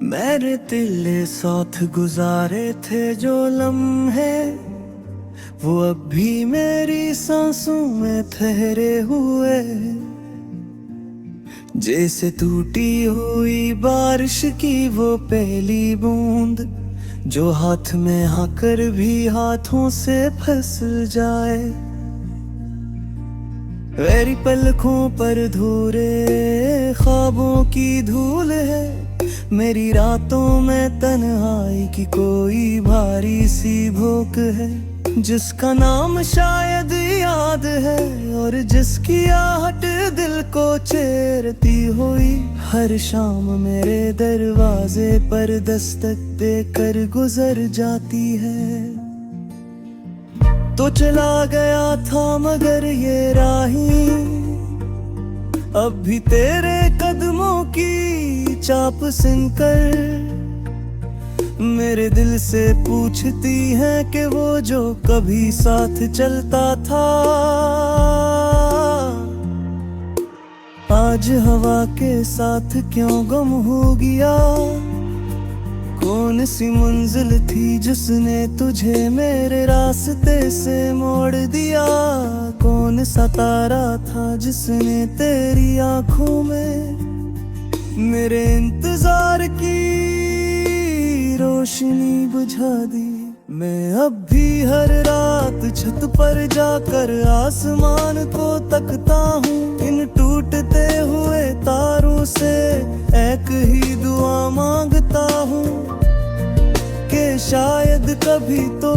मेरे दिल साथ गुजारे थे जो लम्हे, वो अब भी मेरी सांसों में ठहरे हुए। जैसे टूटी हुई बारिश की वो पहली बूंद, जो हाथ में आकर भी हाथों से फिसल जाए। मेरी पलकों पर धूरे ख्वाबों की धूल है, मेरी रातों में तन्हाई की कोई भारी सी भूख है, जिसका नाम शायद याद है और जिसकी आहट दिल को चेरती हुई हर शाम मेरे दरवाजे पर दस्तक देकर गुजर जाती है। तो चला गया था मगर ये राही अब भी तेरे कदमों की चाप सुनकर मेरे दिल से पूछती है कि वो जो कभी साथ चलता था, आज हवा के साथ क्यों गुम हो गया। कौन सी मंजिल थी जिसने तुझे मेरे रास्ते से मोड़ दिया। कौन सा तारा था जिसने तेरी आंखों में मेरे इंतजार की रोशनी बुझा दी। मैं अब भी हर रात छत पर जाकर आसमान को तकता हूँ, इन टूटते हुए तारों से एक ही दुआ मांगता हूँ कि शायद कभी तो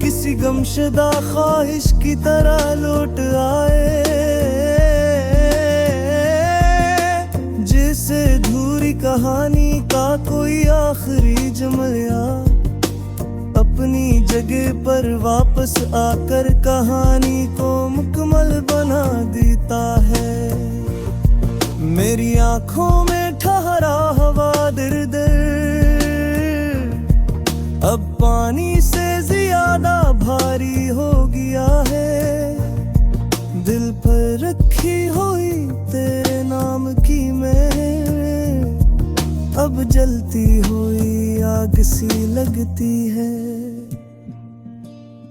किसी गमशदा ख्वाहिश की तरह लौट आए, जिसे अधूरी कहानी का कोई आखिरी जुमला अपनी जगह पर वापस आकर कहानी को मुकम्मल बना देता है। मेरी आंखों में ठहरा हवा दर-दर अब पानी से ज्यादा भारी हो गया है। दिल पर रखी हुई तेरे नाम की मैं अब जलती हुई आग सी लगती है।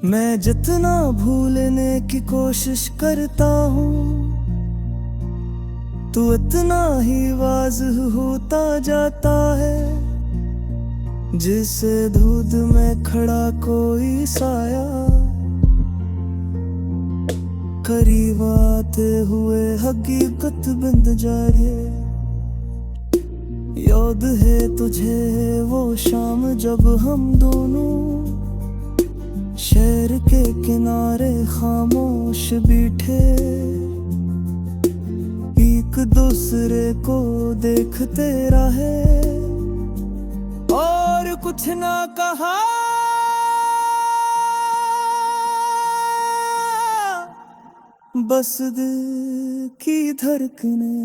मैं जितना भूलने की कोशिश करता हूँ, तू इतना ही वाज़ह होता जाता है। जिस धुंध में खड़ा कोई साया करीब आते हुए हकीकत बन जाए। याद है तुझे वो शाम जब हम दोनों शहर के किनारे खामोश बैठे, एक दूसरे को देखते रहे और कुछ ना कहा। बस दिल की धड़कने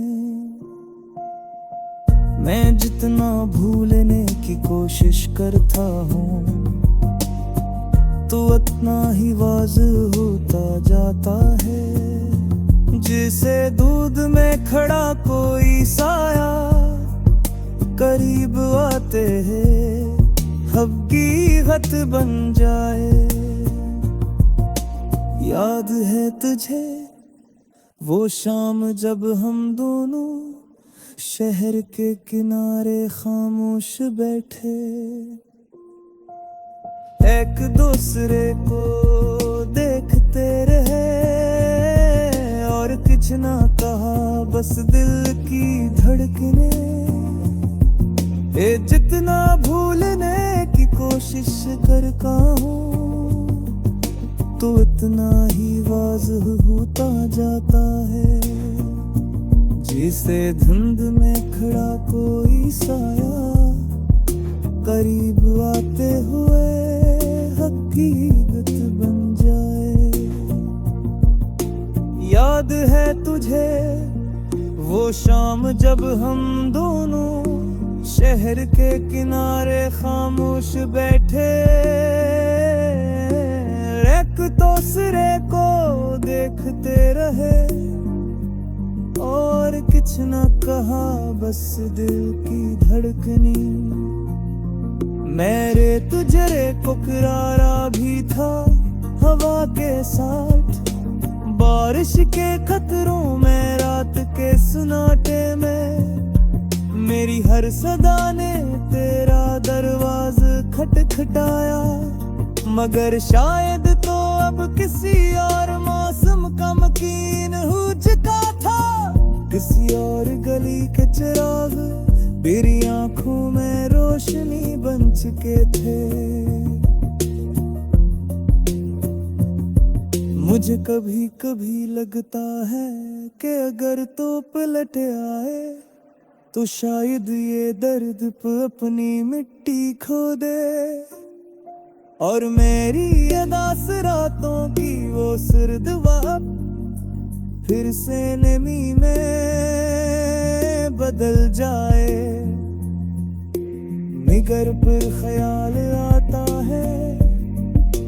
मैं जितना भूलने की कोशिश करता हूँ, तो उतना ही वाज़ह होता जाता है। जिसे दूध में खड़ा कोई साया करीब आते हैं हकीकत बन जाए। याद है तुझे वो शाम जब हम दोनों शहर के किनारे खामोश बैठे, एक दूसरे को देखते रहे और कुछ ना कहा। बस दिल की धड़कने ये जितना भूलने की कोशिश करता हूँ, तो इतना ही वाज़ह होता जाता है। जिसे धुंध में खड़ा कोई साया करीब आते हुए हकीकत बन जाए। याद है तुझे वो शाम जब हम दोनों शहर के किनारे खामोश बैठे, एक दूसरे को देखते रहे और कुछ न कहा, बस दिल की धड़कनी। मेरे तुझे कुकरारा भी था हवा के साथ, बारिश के खतरों में, रात के सुनाटे में। मेरी हर सदा ने तेरा दरवाज़ा खटखटाया, मगर शायद तो अब किसी और मौसम का मकीन हो चुका था। किसी और गली के चिराग मेरी आंखों में रोशनी बन चुके थे। मुझे कभी कभी लगता है कि अगर तो पलट आए तो शायद ये दर्द पे अपनी मिट्टी खो दे, और मेरी अदास रातों की वो सर्द वक्त फिर से नमी में बदल जाए। मगर फिर ख्याल आता है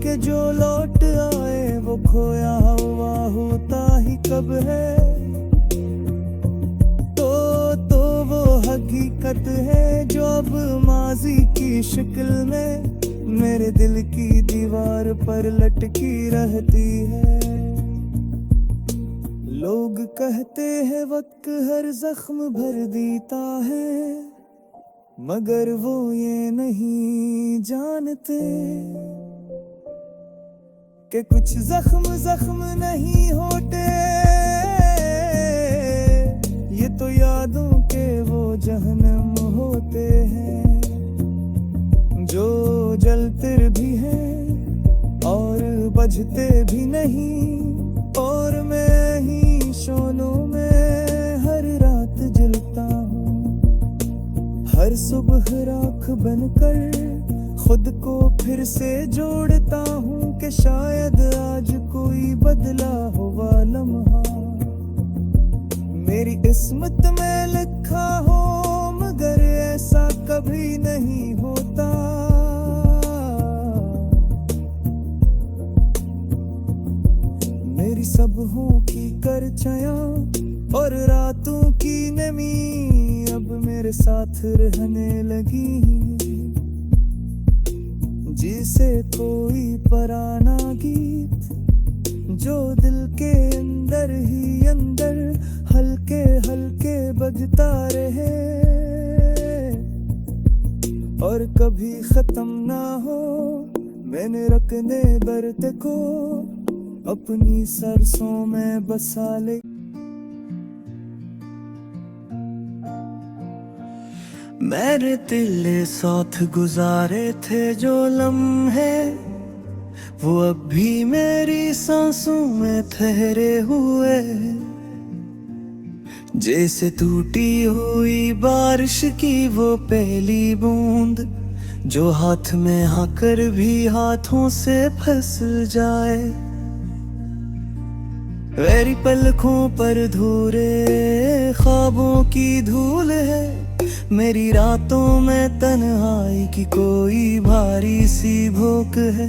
कि जो लौट आए वो खोया हुआ होता ही कब है। तो वो हकीकत है जो अब माजी की शक्ल में मेरे दिल की दीवार पर लटकी रहती है। लोग कहते हैं वक्त हर जख्म भर देता है, मगर वो ये नहीं जानते कि कुछ जख्म जख्म नहीं होते, ये तो यादों के वो जहन्नम होते हैं जो जलते भी हैं और बजते भी नहीं। और मैं ही शोलों में हर रात जलता हूँ, हर सुबह राख बनकर खुद को फिर से जोड़ता हूँ कि शायद आज कोई बदला हुआ लम्हा मेरी किस्मत में लिखा हो, मगर ऐसा कभी नहीं होता। मेरी सबहों की करछायां और रातों की नमी अब मेरे साथ रहने लगी, जिसे कोई पुराना गीत जो दिल के अंदर ही अंदर हल्के हल्के बजता रहे और कभी खत्म ना हो। मैंने रखने बरत को अपनी सरसों में बसा ले। मेरे दिल साथ गुजारे थे जो लम्हे, वो अब भी मेरी सांसों में ठहरे हुए। जैसे टूटी हुई बारिश की वो पहली बूंद जो हाथ में आकर भी हाथों से फंस जाए। मेरी पलकों पर धूरे ख्वाबों की धूल है, मेरी रातों में तन्हाई की कोई भारी सी भूख है,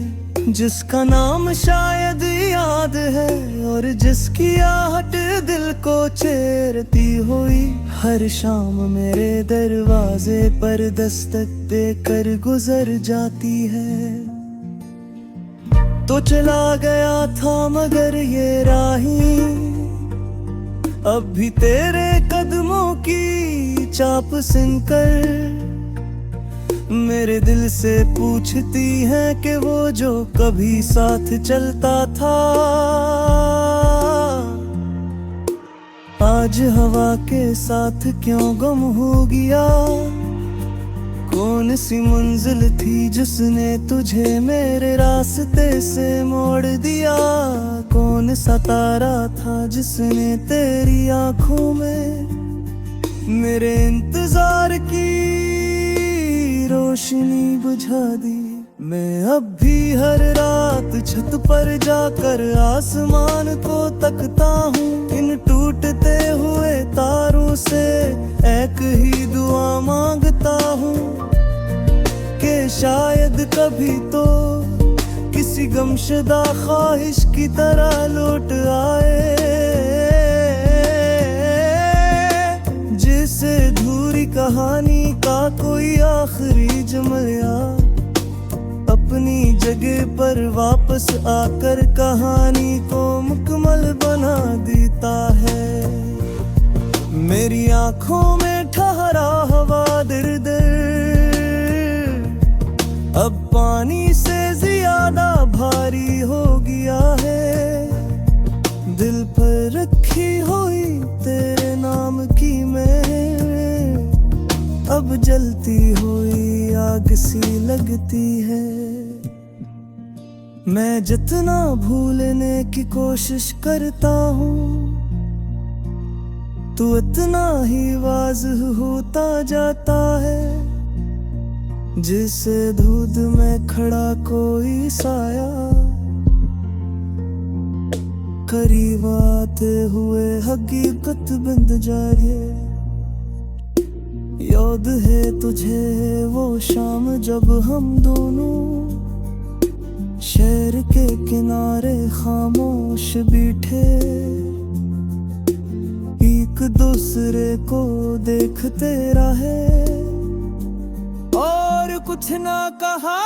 जिसका नाम शायद याद है और जिसकी आहट दिल को चेरती हुई हर शाम मेरे दरवाजे पर दस्तक देकर गुजर जाती है। तो चला गया था मगर ये राही अब भी तेरे कदमों की चाप सुनकर मेरे दिल से पूछती है कि वो जो कभी साथ चलता था आज हवा के साथ क्यों गुम हो गया। कौन सी मंजिल थी जिसने तुझे मेरे रास्ते से मोड़ दिया। कौन सा तारा था जिसने तेरी आंखों में मेरे इंतजार की रोशनी बुझा दी। मैं अब भी हर रात छत पर जाकर आसमान को तकता हूँ, इन टूटते हुए तारों से एक ही दुआ मांगता हूँ कि शायद कभी तो किसी गमशदा ख्वाहिश की तरह लौट आए। कहानी का कोई आखिरी जुमला अपनी जगह पर वापस आकर कहानी को मुकम्मल बना देता है। मेरी आंखों में ठहरा हवा दर-दर अब पानी से ज्यादा भारी हो गया है। दिल पर रखी हुई तेरे नाम की मैं अब जलती हुई आग सी लगती है। मैं जितना भूलने की कोशिश करता हूँ तू इतना ही वाज़ह होता जाता है। जिसे धुंध में खड़ा कोई साया करीब आते हुए हकीकत बन जाए। याद है तुझे वो शाम जब हम दोनों शहर के किनारे खामोश बैठे एक दूसरे को देखते रहे और कुछ ना कहा।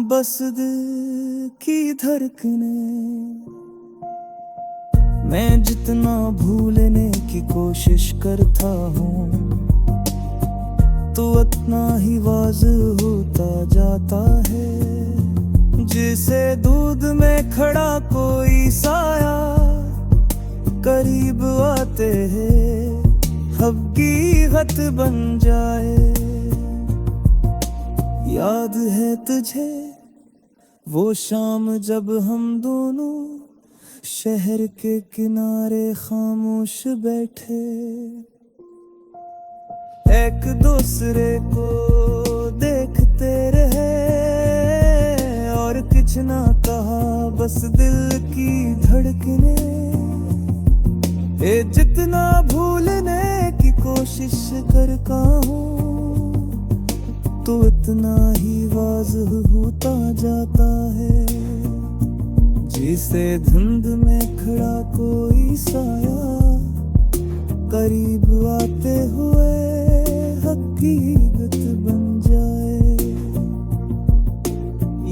बस दिल की धड़कने मैं जितना भूलने की कोशिश करता हूँ तो उतना ही वाज़ह होता जाता है। जिसे दूध में खड़ा कोई साया करीब आते हैं हकीकत बन जाए। याद है तुझे वो शाम जब हम दोनों शहर के किनारे खामोश बैठे एक दूसरे को देखते रहे और कुछ ना कहा। बस दिल की धड़कने जितना भूलने की कोशिश करता हूँ तो इतना ही वाज़ह होता जाता है। जिसे धुंध में खड़ा कोई साया करीब आते हुए हकीकत बन जाए।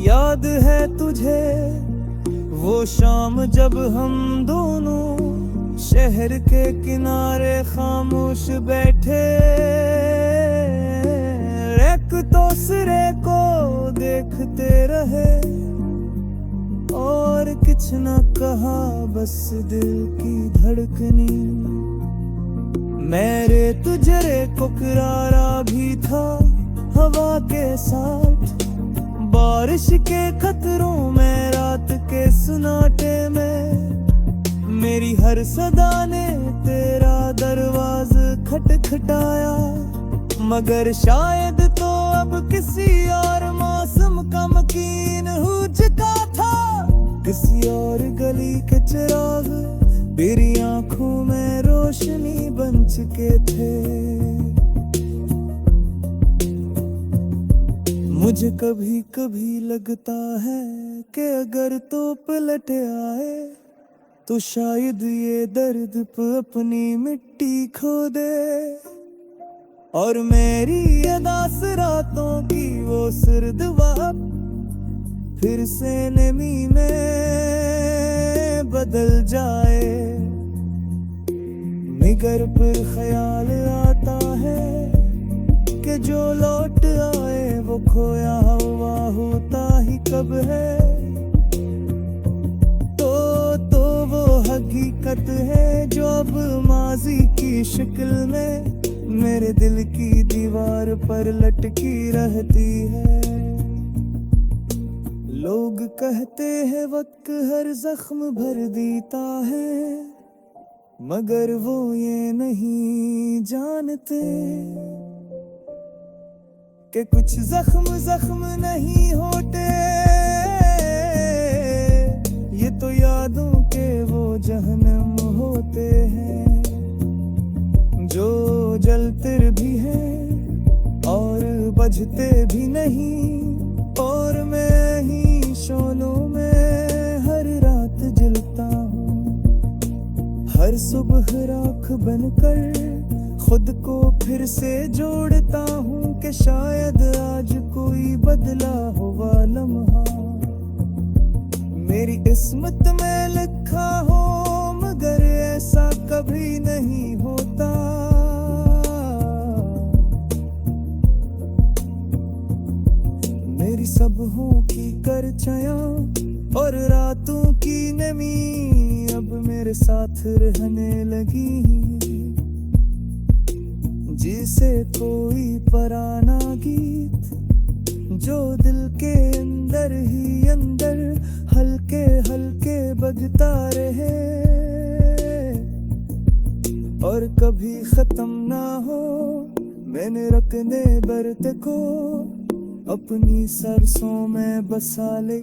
याद है तुझे वो शाम जब हम दोनों शहर के किनारे खामोश बैठे एक दूसरे को देखते रहे और कुछ न कहा। बस दिल की धड़कनी मेरे तुझरे को करारा भी था हवा के साथ बारिश के खतरों में रात के सन्नाटे में। मेरी हर सदा ने तेरा दरवाज़ा खटखटाया मगर शायद तो अब किसी और मौसम का मकीन हो चुका था। किसी और गली के चिराग मेरी आंखों में रोशनी बन चुके थे। मुझे कभी कभी लगता है कि अगर तो पलट आए तो शायद ये दर्द पे अपनी मिट्टी खो दे और मेरी अदास रातों की वो सर्द वाप फिर से नमी में बदल जाए। मगर फिर ख्याल आता है कि जो लौट आए वो खोया हुआ होता ही कब है। तो वो हकीकत है जो अब माजी की शक्ल में मेरे दिल की दीवार पर लटकी रहती है। लोग कहते हैं वक्त हर जख्म भर देता है मगर वो ये नहीं जानते कि कुछ जख्म जख्म नहीं होते। ये तो यादों के वो जहन्नम होते हैं जो जलते भी हैं और बजते भी नहीं। और मैं ही शोलों में हर रात जलता हूँ हर सुबह राख बनकर खुद को फिर से जोड़ता हूँ कि शायद आज कोई बदला हुआ लम्हा मेरी किस्मत में लिखा हो, मगर ऐसा कभी नहीं होता। मेरी सबहों की करछायां और रातों की नमी अब मेरे साथ रहने लगी, जिसे कोई पराना गीत जो दिल के अंदर ही अंदर हल्के हल्के बजता रहे और कभी खत्म ना हो। मैंने रखने बरत को अपनी सरसों में बसा ले।